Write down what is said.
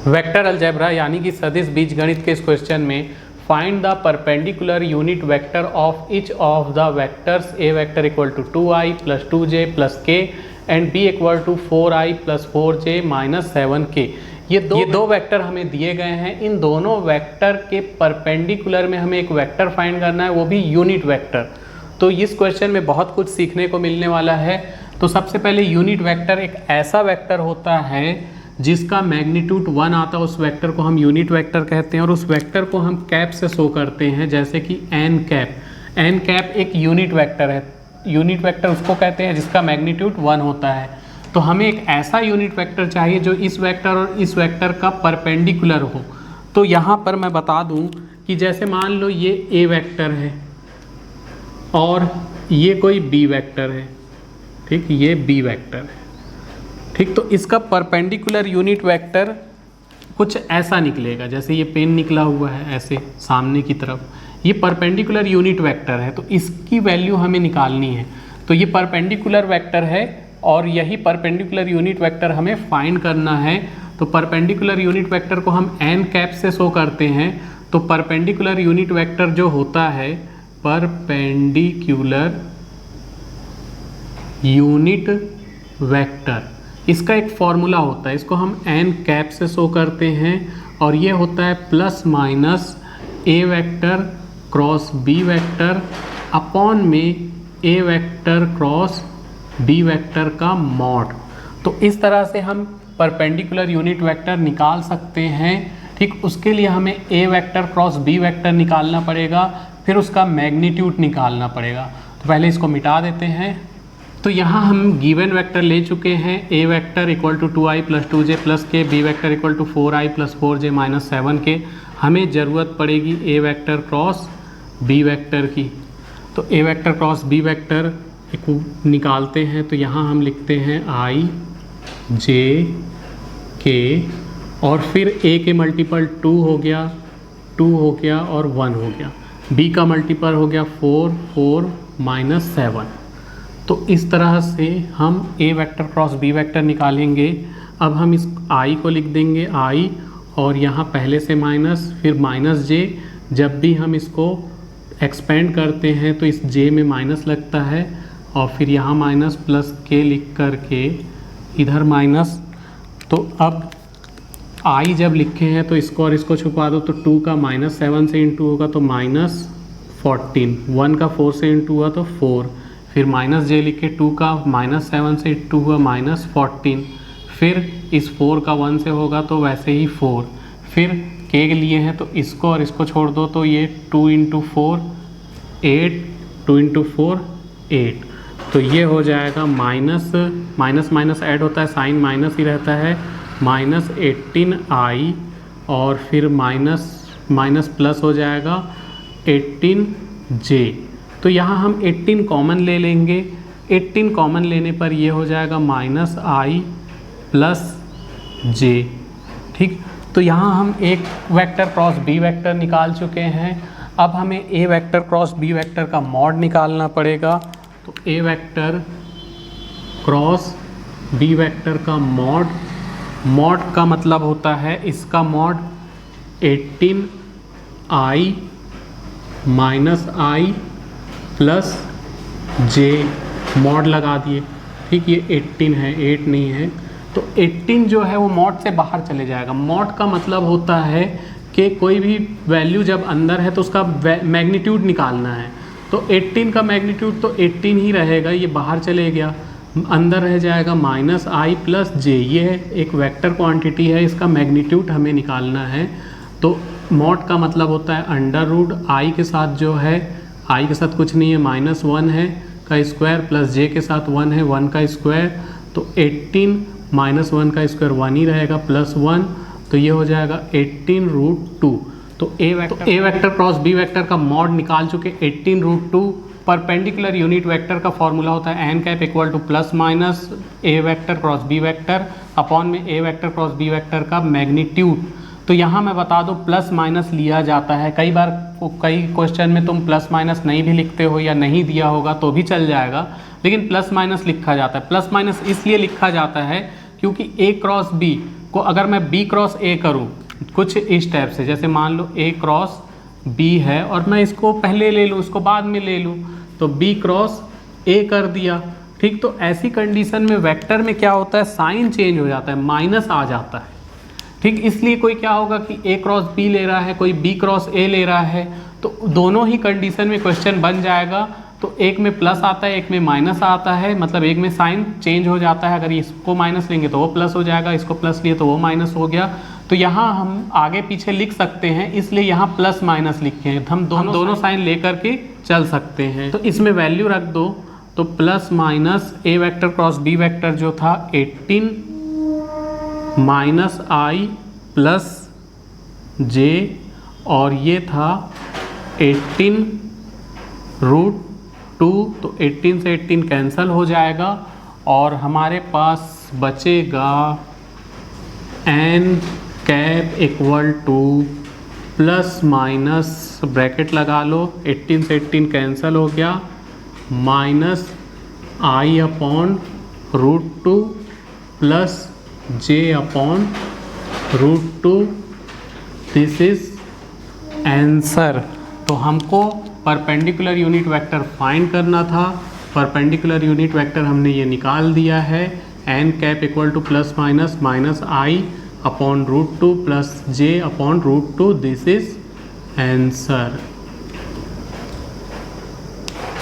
Vector algebra यानी कि सदिश बीजगणित के इस क्वेश्चन में find the perpendicular unit vector of each of the vectors a vector equal to 2i plus 2j plus k and b equal to 4i plus 4j minus 7k। ये दो vector हमें दिए गए हैं। इन दोनों वेक्टर के perpendicular में हमें एक वेक्टर फाइंड करना है, वो भी यूनिट वेक्टर। तो इस क्वेश्चन में बहुत कुछ सीखने को मिलने वाला है। तो सबसे पहले यूनिट वेक्टर एक ऐसा वेक्टर होता है जिसका मैग्नीट्यूड 1 आता है, उस वेक्टर को हम यूनिट वेक्टर कहते हैं और उस वेक्टर को हम कैप से शो करते हैं, जैसे कि एन कैप। एन कैप एक यूनिट वेक्टर है। यूनिट वेक्टर उसको कहते हैं जिसका मैग्नीट्यूड 1 होता है। तो हमें एक ऐसा यूनिट वेक्टर चाहिए जो इस वेक्टर और इस वेक्टर का परपेंडिकुलर हो। तो यहाँ पर मैं बता दूँ कि जैसे मान लो ये ए वेक्टर है और ये कोई बी वेक्टर है, ठीक, ये बी वेक्टर है, ठीक। तो इसका परपेंडिकुलर यूनिट वेक्टर कुछ ऐसा निकलेगा, जैसे ये पेन निकला हुआ है ऐसे सामने की तरफ, ये परपेंडिकुलर यूनिट वेक्टर है। तो इसकी वैल्यू हमें निकालनी है। तो ये परपेंडिकुलर वेक्टर है और यही परपेंडिकुलर यूनिट वेक्टर हमें फाइंड करना है। तो परपेंडिकुलर यूनिट वेक्टर को हम एन कैप से शो करते हैं। तो परपेंडिकुलर यूनिट वेक्टर जो होता है, परपेंडिकुलर यूनिट वेक्टर, इसका एक फॉर्मूला होता है, इसको हम एन कैप से शो करते हैं और ये होता है plus minus a vector cross b vector upon में a vector cross b vector का मॉड। तो इस तरह से हम परपेंडिकुलर यूनिट वेक्टर निकाल सकते हैं, ठीक। उसके लिए हमें ए वेक्टर क्रॉस बी वेक्टर निकालना पड़ेगा, फिर उसका मैग्नीट्यूड निकालना पड़ेगा। तो पहले इसको मिटा देते हैं। तो यहाँ हम गिवन वेक्टर ले चुके हैं, a vector equal to 2i plus 2j plus k, b vector equal to 4i plus 4j minus 7k। हमें ज़रूरत पड़ेगी a vector cross b vector की। तो a vector cross b vector निकालते हैं। तो यहाँ हम लिखते हैं i j k और फिर a के मल्टीपल 2 हो गया और 1 हो गया, b का मल्टीपल हो गया 4 माइनस 7। तो इस तरह से हम ए वेक्टर क्रॉस बी वेक्टर निकालेंगे। अब हम इस i को लिख देंगे i और यहाँ पहले से माइनस, फिर माइनस j। जब भी हम इसको एक्सपेंड करते हैं तो इस j में माइनस लगता है और फिर यहाँ माइनस प्लस k लिख कर के इधर माइनस। तो अब i जब लिखे हैं तो इसको और इसको छुपा दो, तो 2 का माइनस 7 से इंटू होगा तो माइनस 14, 1 का 4 से इंटू हुआ तो 4, फिर माइनस j लिखे, 2 का माइनस 7 से इंटू हुआ माइनस 14, फिर इस 4 का 1 से होगा तो वैसे ही 4, फिर k के लिए हैं तो इसको और इसको छोड़ दो तो ये 2 इंटू 4 8, 2 इंटू 4 8। तो ये हो जाएगा माइनस माइनस ऐड होता है, साइन माइनस ही रहता है, माइनस 18i और फिर माइनस प्लस हो जाएगा 18j। तो यहाँ हम 18 कॉमन ले लेंगे। 18 कॉमन लेने पर ये हो जाएगा माइनस i प्लस j, ठीक। तो यहाँ हम एक वेक्टर क्रॉस बी वेक्टर निकाल चुके हैं। अब हमें ए वेक्टर क्रॉस बी वेक्टर का मॉड निकालना पड़ेगा। तो a vector cross b vector का मॉड का मतलब होता है इसका mod 18i minus i plus j, mod लगा दिए, ठीक। ये 18 है, 8 नहीं है। तो 18 जो है वो मॉड से बाहर चले जाएगा। मॉड का मतलब होता है कि कोई भी वैल्यू जब अंदर है तो उसका मैग्नीट्यूड निकालना है। तो 18 का मैग्नीट्यूड तो 18 ही रहेगा, ये बाहर चले गया, अंदर रह जाएगा माइनस i प्लस j। ये एक वेक्टर क्वांटिटी है, इसका मैग्नीट्यूड हमें निकालना है। तो मॉड का मतलब होता है अंडर रूट i के साथ जो है, i के साथ कुछ नहीं है, माइनस 1 है का स्क्वायर प्लस j के साथ 1 है, 1 का स्क्वायर। तो 18 माइनस 1 का स्क्वायर 1 ही रहेगा प्लस 1, तो ये हो जाएगा 18 रूट 2। तो a vector cross b vector का मॉड निकाल चुके 18 रूट 2। परपेंडिकुलर यूनिट वेक्टर का फॉर्मूला होता है n cap equal to plus minus a vector cross b vector upon में a vector cross b vector का मैग्नीट्यूड। तो यहाँ मैं बता दूँ प्लस माइनस लिया जाता है, कई बार कई क्वेश्चन में तुम प्लस माइनस नहीं भी लिखते हो या नहीं दिया होगा तो भी चल जाएगा, लेकिन प्लस माइनस लिखा जाता है। प्लस माइनस इसलिए लिखा जाता है क्योंकि ए क्रॉस बी को अगर मैं बी क्रॉस ए करूँ कुछ इस टाइप से, जैसे मान लो ए क्रॉस बी है और मैं इसको पहले ले लूँ इसको बाद में ले लूँ, तो बी क्रॉस ए कर दिया, ठीक। तो ऐसी कंडीशन में वेक्टर में क्या होता है, साइन चेंज हो जाता है, माइनस आ जाता है, ठीक। इसलिए कोई क्या होगा कि ए क्रॉस बी ले रहा है, कोई बी क्रॉस ए ले रहा है, तो दोनों ही कंडीशन में क्वेश्चन बन जाएगा। तो एक में प्लस आता है, एक में माइनस आता है, मतलब एक में साइन चेंज हो जाता है। अगर इसको माइनस लेंगे तो वो प्लस हो जाएगा, इसको प्लस लिए तो वो माइनस हो गया। तो यहाँ हम आगे पीछे लिख सकते हैं, इसलिए यहाँ प्लस माइनस लिखे हैं, हम दोनों साइन लेकर के चल सकते हैं। तो इसमें वैल्यू रख दो, तो plus minus a vector cross b vector जो था 18 माइनस आई प्लस जे, और ये था 18 रूट 2, तो 18 से 18 कैंसिल हो जाएगा और हमारे पास बचेगा n cap equal to plus minus bracket लगा लो, 18 से 18 कैंसिल हो गया, minus i upon root 2 plus j upon root 2, this is answer. तो हमको परपेंडिकुलर यूनिट वेक्टर फाइंड करना था, परपेंडिकुलर यूनिट वेक्टर हमने ये निकाल दिया है, n cap equal to plus minus minus i upon root 2 plus j upon root 2, this is answer.